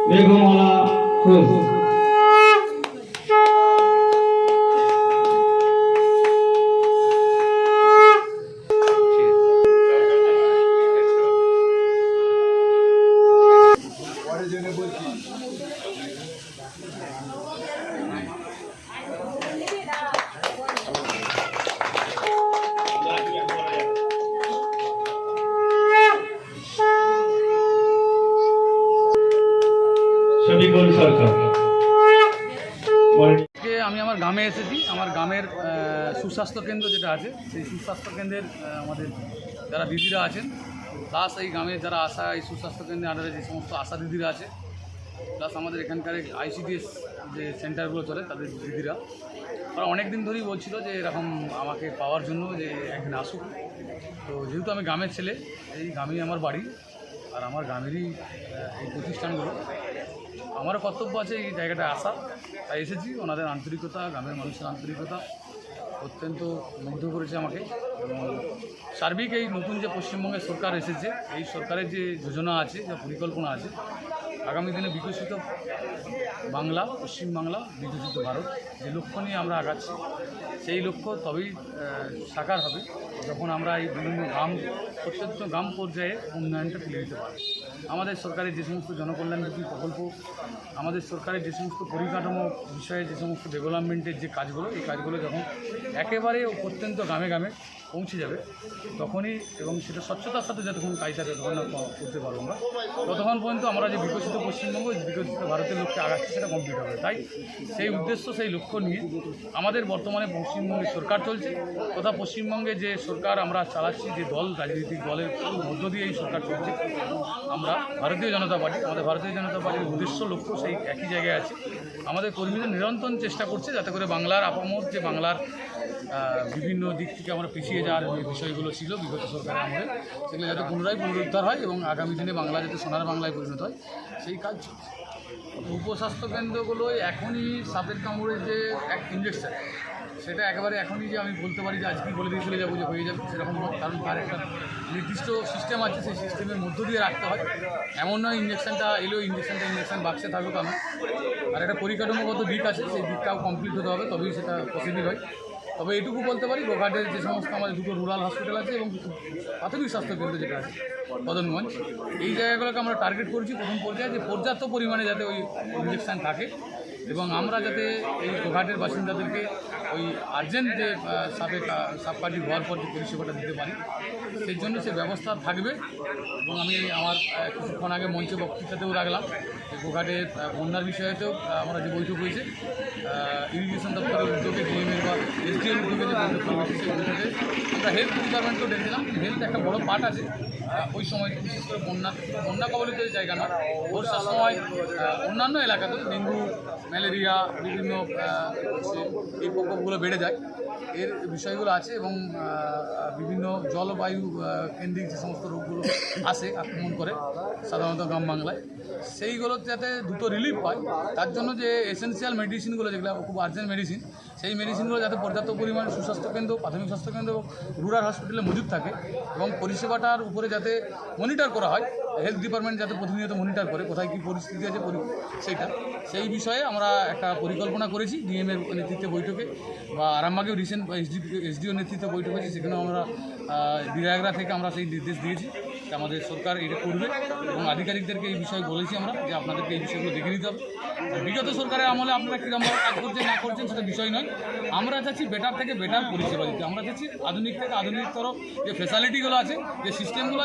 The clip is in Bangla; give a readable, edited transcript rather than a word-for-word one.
মেঘমালা ঘোষ। আমি আমার গ্রামে এসেছি। আমার গ্রামের সুস্বাস্থ্য কেন্দ্র যেটা আছে সেই সুস্বাস্থ্য কেন্দ্রের আমাদের যারা দিদিরা আছেন, প্লাস এই গ্রামের যারা আশা এই সুস্বাস্থ্য কেন্দ্রের আন্ডারে যে সমস্ত আশা দিদিরা আছে, প্লাস আমাদের এখানকার ICDS যে সেন্টারগুলো চলে তাদের দিদিরা, ওরা অনেক দিন ধরেই বলছিল যে এরকম আমাকে পাওয়ার জন্য যে এখানে আসুক। তো যেহেতু আমি গ্রামের ছেলে, এই গ্রামেই আমার বাড়ি আর আমার গ্রামেরই এই প্রতিষ্ঠানগুলো, আমারও কর্তব্য আছে এই জায়গাটায় আসা, তাই এসেছি। ওনাদের আন্তরিকতা, গ্রামের মানুষের আন্তরিকতা অত্যন্ত মুগ্ধ করেছে আমাকে। এবং সার্বিক এই নতুন যে পশ্চিমবঙ্গের সরকার এসেছে, এই সরকারের যে যোজনা আছে, যে পরিকল্পনা আছে, আগামী দিনে বিকশিত বাংলা, পশ্চিমবাংলা, বিকশিত ভারত, যে লক্ষ্য নিয়ে আমরা আগাচ্ছি, সেই লক্ষ্য তবেই সাকার হবে যখন আমরা এই বিভিন্ন প্রত্যন্ত গ্রাম পর্যায়ে উন্নয়নটা তুলে দিতে পারব। আমাদের সরকারের যে সমস্ত জনকল্যাণমুখী প্রকল্প, আমাদের সরকারের যে সমস্ত পরিকাঠামো বিষয়ে যে সমস্ত ডেভেলপমেন্টের যে কাজগুলো, এই কাজগুলো যখন একেবারে প্রত্যন্ত গ্রামে গ্রামে পৌঁছে যাবে তখনই, এবং সেটা স্বচ্ছতার সাথে যতক্ষণ কাজটা যতক্ষণ না করতে পারবো আমরা, ততক্ষণ পর্যন্ত আমরা যে বিকশিত পশ্চিমবঙ্গ, বিকশিত ভারতের লক্ষ্যে আগাচ্ছি সেটা কমপ্লিট হবে। তাই সেই উদ্দেশ্য, সেই লক্ষ্য নিয়ে আমাদের বর্তমানে পশ্চিমবঙ্গে সরকার চলছে, তথা পশ্চিমবঙ্গে যে সরকার আমরা চালাচ্ছি, যে দল, রাজনৈতিক দলের মধ্য দিয়ে এই সরকার চলছে, আমরা ভারতীয় জনতা পার্টি, আমাদের ভারতীয় জনতা পার্টির উদ্দেশ্য, লক্ষ্য সেই একই জায়গায় আছে। আমাদের কর্মীদের নিরন্তর চেষ্টা করছে যাতে করে বাংলার আপামর, যে বাংলার বিভিন্ন দিক থেকে আমরা পিছিয়ে যাওয়ার যে বিষয়গুলো ছিল বিগত সরকারের আমলে, সেগুলো যাতে পুনরুদ্ধার হয় এবং আগামী দিনে বাংলা যাতে সোনার বাংলায় পরিণত হয়, সেই কাজ চলছে। উপস্বাস্থ্য কেন্দ্রগুলো এখনই সাপের কামড়ের যে এক ইঞ্জেকশন, সেটা একেবারে এখনই যে আমি বলতে পারি যে আজকেই বলে দিয়ে চলে যাবো যে হয়ে যাবে, সেরকম নয়। কারণ তার একটা নির্দিষ্ট সিস্টেম আছে, সেই সিস্টেমের মধ্য দিয়ে রাখতে হয়। এমন নয় ইঞ্জেকশনটা এলেও ইঞ্জেকশন বাক্সে থাকবে তা নয়। আর একটা পরিকাঠামোগত দিক আছে, সেই দিকটাও কমপ্লিট হতে হবে, তবেই সেটা পসিবল হয়। তবে এটুকু বলতে পারি, গোঘাটের যে সমস্ত আমাদের দুটো রুরাল হসপিটাল আছে এবং প্রাথমিক স্বাস্থ্যকেন্দ্র যেটা আছে মদনগঞ্জ, এই জায়গাগুলোকে আমরা টার্গেট করছি প্রথম পর্যায়ে, যে পর্যাপ্ত পরিমাণে যাতে ওই ইঞ্জেকশান থাকে এবং আমরা যাতে এই গোঘাটের বাসিন্দাদেরকে ওই আর্জেন্ট যে সাবকার্ডি হওয়ার পর যে পরিষেবাটা দিতে পারি, সেই জন্য সে ব্যবস্থা থাকবে। এবং আমি আমার কিছুক্ষণ আগে মঞ্চে বক্তৃতাতেও রাখলাম যে গোঘাটের বন্যার বিষয়েতেও আমরা যে বৈঠক হয়েছে, ইরিগেশন দপ্তরের উদ্যোগে, ডিএমের বা SDM উদ্যোগে যে বৈঠক হয়েছে, সেই বৈঠকে আমরা হেলথ ডিপার্টমেন্টকেও ডেকেছিলাম। হেলথ একটা বড় পার্ট আছে ওই সময়, বিশেষ করে বন্যা কবলিত জায়গা না, বর্ষার সময় অন্যান্য এলাকাতে ডেঙ্গু, ম্যালেরিয়া, বিভিন্ন এই প্রকোপগুলো বেড়ে যায়, এর বিষয়গুলো আছে। এবং বিভিন্ন জলবায়ু কেন্দ্রিক যে সমস্ত রোগগুলো আসে, আক্রমণ করে সাধারণত গ্রাম বাংলায়, সেইগুলো যাতে দ্রুত রিলিফ পায়, তার জন্য যে এসেনশিয়াল মেডিসিনগুলো, যেগুলো খুব আর্জেন্ট মেডিসিন, সেই মেডিসিনগুলো যাতে পর্যাপ্ত পরিমাণে সুস্বাস্থ্যকেন্দ্র, প্রাথমিক স্বাস্থ্যকেন্দ্র এবং রুরাল হসপিটালে মজুদ থাকে, এবং পরিষেবাটার উপরে যাতে মনিটর করা হয়, হেলথ ডিপার্টমেন্ট যাতে প্রতিনিয়ত মনিটর করে কোথায় কী পরিস্থিতি আছে সেই বিষয়ে আমরা একটা পরিকল্পনা করেছি ডিএমের নেতৃত্বে বৈঠকে, বা আরামবাগেও রিসেন্ট SDO নেতৃত্বে বৈঠক হয়েছে, সেখানেও আমরা বিধায়করা থেকে আমরা সেই নির্দেশ দিয়েছি যে আমাদের সরকার এটা করবে, এবং আধিকারিকদেরকে এই বিষয়ে বলেছি আমরা যে আপনাদেরকে এই বিষয়গুলো দেখে নিতে হবে। বিগত সরকারের আমলে আপনারা কীরকম কাজ করছেন না করছেন সেটা বিষয় নয়, আমরা চাচ্ছি বেটার থেকে বেটার পরিষেবা দিতে। আমরা চাচ্ছি আধুনিক থেকে আধুনিকতর যে ফ্যাসিলিটিগুলো আছে, যে সিস্টেমগুলো